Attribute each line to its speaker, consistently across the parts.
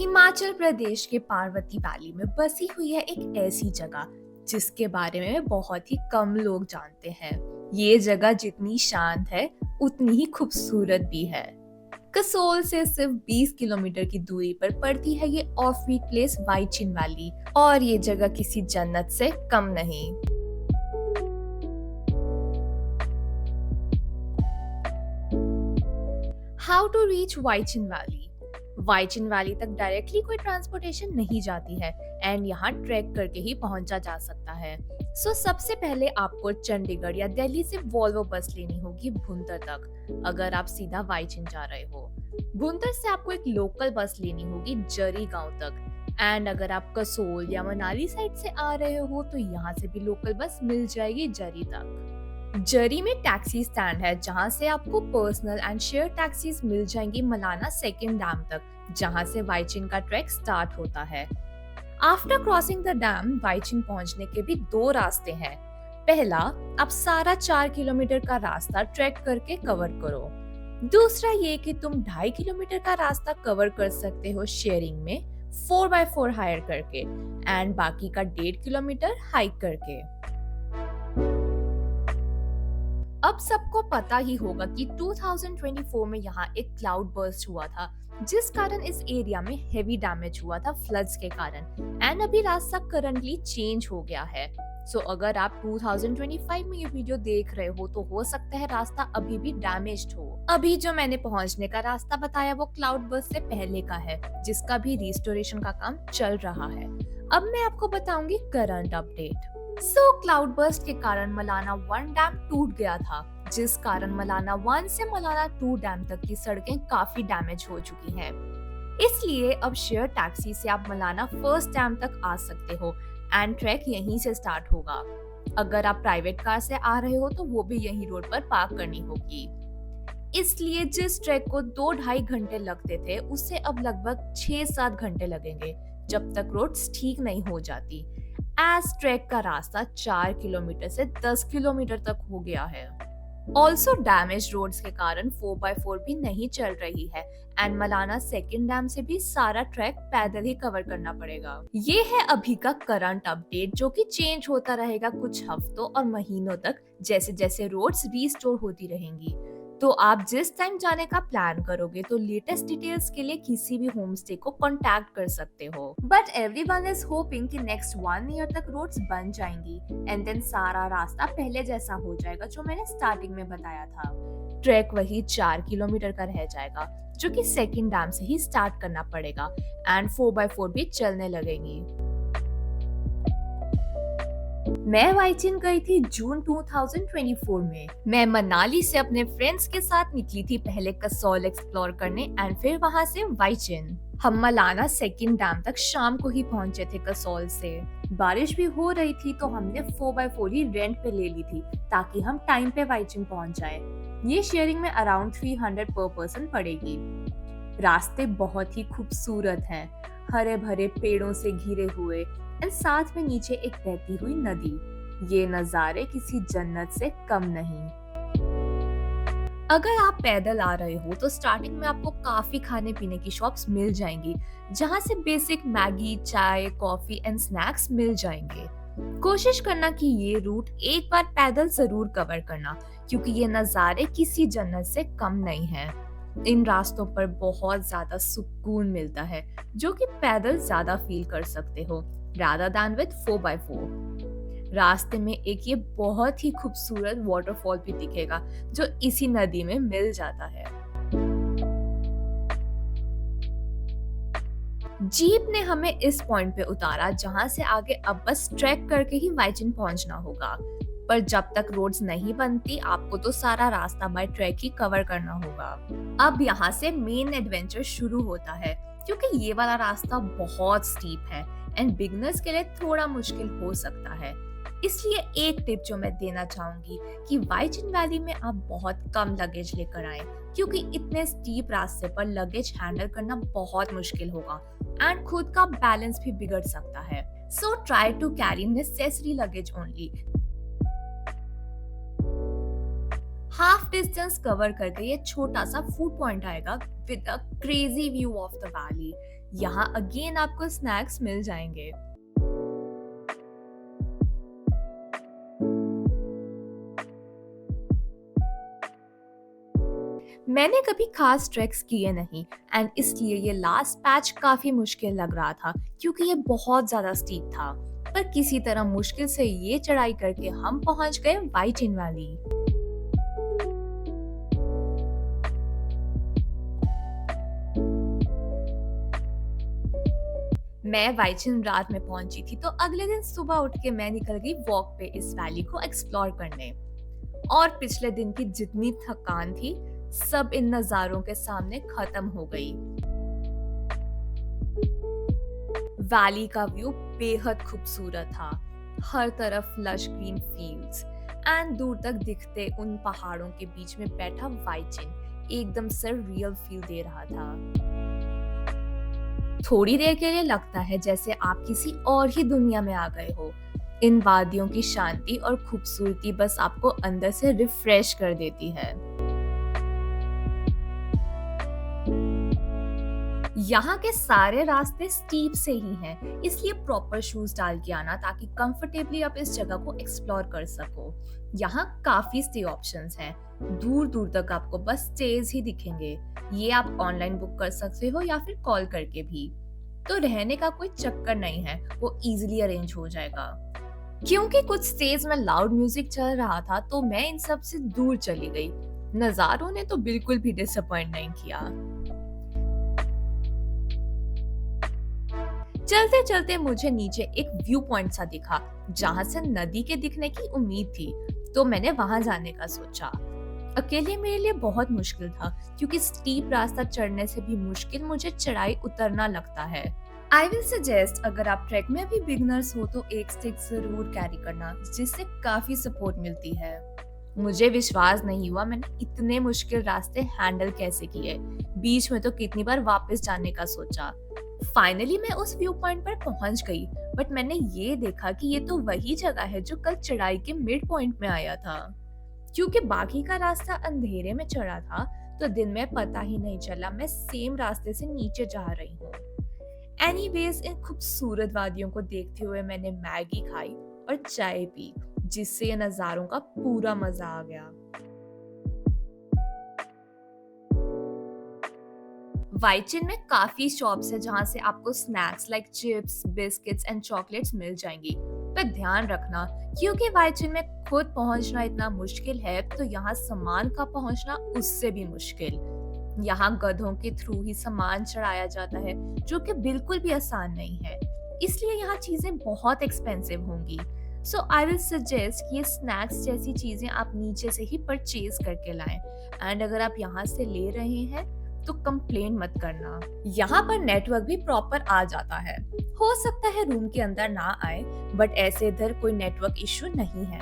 Speaker 1: हिमाचल प्रदेश के पार्वती वैली में बसी हुई है एक ऐसी जगह जिसके बारे में बहुत ही कम लोग जानते हैं। ये जगह जितनी शांत है उतनी ही खूबसूरत भी है। कसोल से सिर्फ 20 किलोमीटर की दूरी पर पड़ती है ये off beat place Waichin valley, और ये जगह किसी जन्नत से कम नहीं। How to reach Waichin valley. Waichin valley तक डायरेक्टली कोई ट्रांसपोर्टेशन नहीं जाती है एंड यहाँ ट्रैक करके ही पहुंचा जा सकता है। सबसे पहले आपको चंडीगढ़ या दिल्ली से वॉल्वो बस लेनी होगी भुंतर तक, अगर आप सीधा वाइचिन जा रहे हो। भुंतर से आपको एक लोकल बस लेनी होगी जरी गांव तक, एंड अगर आप कसोल या मनाली साइड से आ रहे हो तो यहाँ से भी लोकल बस मिल जाएगी जरी तक। जरी में टैक्सी स्टैंड है जहां से आपको पर्सनल एंड शेयर टैक्सीज मिल जाएंगी मलाना सेकंड डैम तक, जहां से वाइचिन का ट्रैक स्टार्ट होता है। आफ्टर क्रॉसिंग द डैम वाइचिन पहुंचने के भी दो रास्ते हैं। पहला, आप सारा 4 किलोमीटर का रास्ता ट्रैक करके कवर करो। दूसरा ये कि तुम 2.5 किलोमीटर का रास्ता कवर कर सकते हो शेयरिंग में 4x4 हायर करके, एंड बाकी का 1.5 किलोमीटर हाइक करके। अब सबको पता ही होगा कि 2024 में यहाँ एक क्लाउड बर्स्ट हुआ था, जिस कारण इस एरिया में हेवी डैमेज हुआ था फ्लड्स के कारण, एंड अभी रास्ता करंटली चेंज हो गया है। अगर आप 2025 में ये वीडियो देख रहे हो तो हो सकता है रास्ता अभी भी डैमेज्ड हो। अभी जो मैंने पहुंचने का रास्ता बताया वो क्लाउड बर्स्ट से पहले का है, जिसका भी रिस्टोरेशन का काम चल रहा है। अब मैं आपको बताऊंगी करंट अपडेट। क्लाउड बर्स्ट के कारण मलाना 1 डैम टूट गया था, जिस कारण मलाना 1 से मलाना 2 डैम तक की सड़कें काफी डैमेज हो चुकी हैं। इसलिए अब शेयर टैक्सी से आप मलाना फर्स्ट डैम तक आ सकते हो एंड ट्रैक यहीं से स्टार्ट होगा। अगर आप प्राइवेट कार से आ रहे हो तो वो भी यहीं रोड पर पार्क करनी होगी। इसलिए जिस ट्रैक को 2-2.5 घंटे लगते थे उससे अब लगभग 6-7 घंटे लगेंगे, जब तक रोड्स ठीक नहीं हो जाती। एज ट्रैक का रास्ता 4 किलोमीटर से 10 किलोमीटर तक हो गया है। ऑल्सो डैमेज रोड्स के कारण 4x4 भी नहीं चल रही है, एंड मलाना सेकंड डैम से भी सारा ट्रैक पैदल ही कवर करना पड़ेगा। ये है अभी का करंट अपडेट, जो कि चेंज होता रहेगा कुछ हफ्तों और महीनों तक जैसे जैसे रोड्स रीस्टोर होती रहेंगी। तो आप जिस टाइम जाने का प्लान करोगे तो लेटेस्ट डिटेल्स के लिए किसी भी होम स्टे को कांटेक्ट कर सकते हो। बट एवरीवन इज होपिंग कि नेक्स्ट 1 ईयर तक रोड्स बन जाएंगी एंड देन सारा रास्ता पहले जैसा हो जाएगा, जो मैंने स्टार्टिंग में बताया था। ट्रैक वही 4 किलोमीटर का रह जाएगा, जो कि सेकंड डैम से ही स्टार्ट करना पड़ेगा, एंड 4x4 भी चलने लगेंगी। मैं वाइचिन गई थी जून 2024 में। मैं मनाली से अपने फ्रेंड्स के साथ निकली थी पहले कसौल एक्सप्लोर करने एंड फिर वहां से वाइचिन। हम मलाना सेकंड डैम तक शाम को ही पहुंचे थे कसौल से। बारिश भी हो रही थी तो हमने 4x4 ही रेंट पे ले ली थी ताकि हम टाइम पे वाइचिन पहुंच जाए। ये शेयरिंग में अराउंड 300 पर पर्सन पड़ेगी। रास्ते बहुत ही खूबसूरत हैं, हरे भरे पेड़ों से घिरे हुए, एंड साथ में नीचे एक बहती हुई नदी। ये नजारे किसी जन्नत से कम नहीं। अगर आप पैदल आ रहे हो तो स्टार्टिंग में आपको काफी खाने पीने की शॉप्स मिल जाएंगी, जहां से बेसिक मैगी, चाय, कॉफी एंड स्नैक्स मिल जाएंगे। कोशिश करना कि ये रूट एक बार पैदल जरूर कवर करना, क्योंकि ये नजारे किसी जन्नत से कम नहीं है। इन रास्तों पर बहुत ज्यादा सुकून मिलता है, जो कि पैदल ज्यादा फील कर सकते हो rather than with 4x4। रास्ते में एक ये बहुत ही खूबसूरत वाटरफॉल भी दिखेगा, जो इसी नदी में मिल जाता है। जीप ने हमें इस पॉइंट पे उतारा जहां से आगे अब बस ट्रैक करके ही वाइचिन पहुंचना होगा, पर जब तक रोड्स नहीं बनती आपको तो सारा रास्ता बाय ट्रैक ही कवर करना होगा। अब यहाँ से मेन एडवेंचर शुरू होता है, क्योंकि ये वाला रास्ता बहुत स्टीप है एंड बिगनर्स के लिए थोड़ा मुश्किल हो सकता है। इसलिए एक टिप जो मैं देना चाहूंगी कि वाइचिन वैली में आप बहुत कम लगेज लेकर आएं, क्योंकि इतने स्टीप रास्ते पर लगेज हैंडल करना बहुत मुश्किल होगा एंड खुद का बैलेंस भी बिगड़ सकता है। So try to carry necessary luggage only. Half distance cover करके ये छोटा सा फूड पॉइंट आएगा with a crazy view of the valley. यहाँ अगेन आपको स्नैक्स मिल जाएंगे। मैंने कभी खास ट्रैक्स किए नहीं एंड इसलिए ये लास्ट पैच काफी मुश्किल लग रहा था क्योंकि ये बहुत ज्यादा स्टीप था। पर किसी तरह मुश्किल से ये चढ़ाई करके हम पहुंच गए वाइचिन वैली। मैं वाइचिन रात में पहुंची थी तो अगले दिन सुबह उठ के मैं निकल गई वॉक पे इस वैली को एक्सप्लोर करने। और पिछले दिन की जितनी थकान थी सब इन नजारों के सामने खत्म हो गई। वैली का व्यू बेहद खूबसूरत था। हर तरफ लश ग्रीन फील्ड्स एंड दूर तक दिखते उन पहाड़ों के बीच में बैठा वाइचिन एकदम सररियल फील दे रहा था। थोड़ी देर के लिए लगता है जैसे आप किसी और ही दुनिया में आ गए हो। इन वादियों की शांति और खूबसूरती बस आपको अंदर से रिफ्रेश कर देती है। यहाँ के सारे रास्ते स्टीप से ही हैं, इसलिए प्रॉपर शूज डाल के आना ताकि कंफर्टेबली आप इस जगह को एक्सप्लोर कर सको। यहाँ काफी स्टे ऑप्शंस हैं। दूर दूर तक आपको बस स्टेज ही दिखेंगे। ये आप ऑनलाइन बुक कर सकते हो या फिर कॉल करके भी। तो रहने का कोई चक्कर नहीं है, वो इजीली अरेंज हो जाएगा। क्योंकि कुछ स्टेज में लाउड म्यूजिक चल रहा था तो मैं इन सब से दूर चली गई। नजारों ने तो बिल्कुल भी डिसअपॉइंट नहीं किया। चलते चलते मुझे नीचे एक व्यू पॉइंट सा दिखा जहां से नदी के दिखने की उम्मीद थी, तो मैंने वहां जाने का सोचा। अकेले मेरे लिए बहुत मुश्किल था क्योंकि स्टीप रास्ता चढ़ने से भी मुश्किल मुझे चढ़ाई उतरना लगता है। आई विल सजेस्ट अगर आप ट्रैक में अभी बिगनर्स हो तो एक स्टिक जरूर कैरी करना, जिससे काफी सपोर्ट मिलती है। मुझे विश्वास नहीं हुआ मैंने इतने मुश्किल रास्ते हैंडल कैसे किए। बीच में तो कितनी बार वापस जाने का सोचा। फाइनली मैं उस व्यू पॉइंट पर पहुंच गई, बट मैंने ये देखा कि ये तो वही जगह है जो कल चढ़ाई के मिड पॉइंट में आया था। क्योंकि बाकी का रास्ता अंधेरे में चढ़ा था तो दिन में पता ही नहीं चला मैं सेम रास्ते से नीचे जा रही हूँ। एनीवेज इन खूबसूरत वादियों को देखते हुए मैंने मैगी खाई और चाय पी, जिससे ये नजारों का पूरा मजा आ गया। वाइचिन में काफी शॉप्स है जहां से आपको snacks like chips, biscuits and chocolates मिल जाएंगी। पर ध्यान रखना क्योंकि वाइचिन में खुद पहुंचना इतना मुश्किल है तो यहाँ सामान का पहुंचना उससे भी मुश्किल। यहाँ गधों के थ्रू ही सामान चढ़ाया जाता है जो कि बिल्कुल भी आसान नहीं है, इसलिए यहाँ चीजें बहुत एक्सपेंसिव होंगी। सो आई विल सजेस्ट कि ये स्नैक्स जैसी चीजें आप नीचे से ही परचेज करके लाएं। एंड अगर आप यहाँ से ले रहे हैं तो कंप्लेन मत करना। यहाँ पर नेटवर्क भी प्रॉपर आ जाता है। हो सकता है रूम के अंदर ना आए, बट ऐसे इधर कोई नेटवर्क इश्यू नहीं है।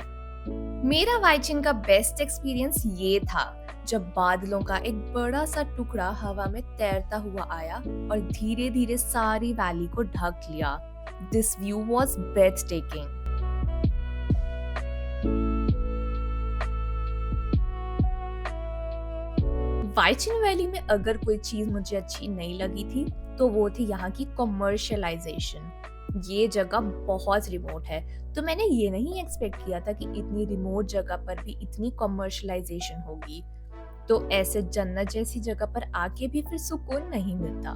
Speaker 1: मेरा वाइचिन का बेस्ट एक्सपीरियंस ये था जब बादलों का एक बड़ा सा टुकड़ा हवा में तैरता हुआ आया और धीरे धीरे सारी वैली को ढक लिया। This view was breathtaking. Waichin valley में अगर कोई चीज मुझे अच्छी नहीं लगी थी तो वो थी यहाँ की कमर्शियलाइजेशन। ये जगह बहुत रिमोट है तो मैंने ये नहीं एक्सपेक्ट किया था कि इतनी रिमोट जगह पर भी इतनी कमर्शियलाइजेशन होगी। तो ऐसे जन्नत जैसी जगह पर आके भी फिर सुकून नहीं मिलता।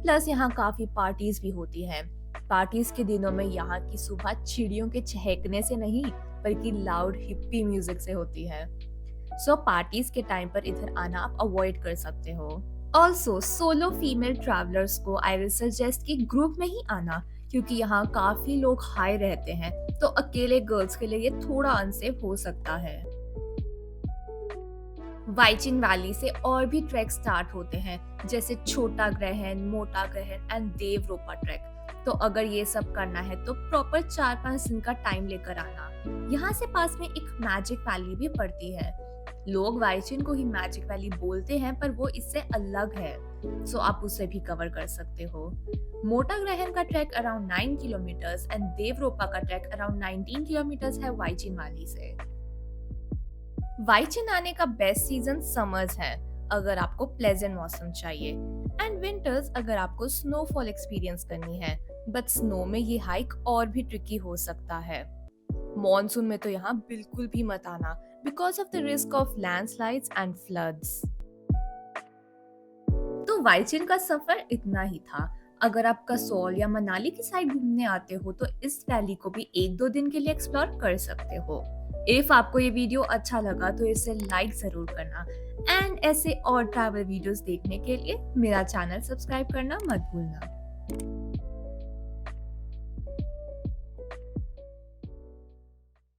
Speaker 1: प्लस यहाँ काफी पार्टीज भी होती हैं। पार्टीज के दिनों में यहाँ की सुबह चिड़ियों के चहकने से नहीं बल्कि लाउड हिप्पी म्यूजिक से होती है। सो पार्टीज के टाइम पर इधर आना आप अवॉइड कर सकते हो। ऑल्सो सोलो फीमेल ट्रैवलर्स को आई विल सजेस्ट कि ग्रुप में ही आना, क्योंकि यहाँ काफी लोग हाई रहते हैं तो अकेले गर्ल्स के लिए ये थोड़ा अनसेफ हो सकता है। वाइचिन वैली से और भी ट्रैक स्टार्ट होते हैं जैसे छोटा ग्रहण, मोटा ग्रहण एंड देवरोपा ट्रैक। तो अगर ये सब करना है तो प्रॉपर 4-5 दिन का टाइम लेकर आना। यहाँ से पास में एक मैजिक वैली भी पड़ती है। लोग वाइचिन को ही मैजिक वैली बोलते हैं पर वो इससे अलग है, सो आप उसे भी कवर कर सकते हो। मोटा ग्रहण का ट्रैक अराउंड 9 किलोमीटर्स एंड देवरोपा का ट्रैक अराउंड 19 किलोमीटर्स है वाइचिन वैली से। वाइचिन आने का बेस्ट सीजन समर्स है। अगर आपको प्लेजेंट मौसम चाहिए, एंड विंटर्स अगर आपको स्नोफॉल एक्सपीरियंस करनी है। बट स्नो में ये हाइक और भी ट्रिकी हो सकता है। मॉनसून में तो यहाँ बिल्कुल भी मत आना, because of the risk of landslides and floods. तो वाइचिन का सफर इतना ही था। अगर आप कसौल या मनाली की साइड घूमने आते हो तो इस वैली को भी 1-2 दिन के लिए एक्सप्लोर कर सकते हो। इफ आपको ये वीडियो अच्छा लगा तो इसे लाइक जरूर करना, एंड ऐसे और ट्रैवल वीडियोस देखने के लिए मेरा चैनल सब्सक्राइब करना मत भूलना।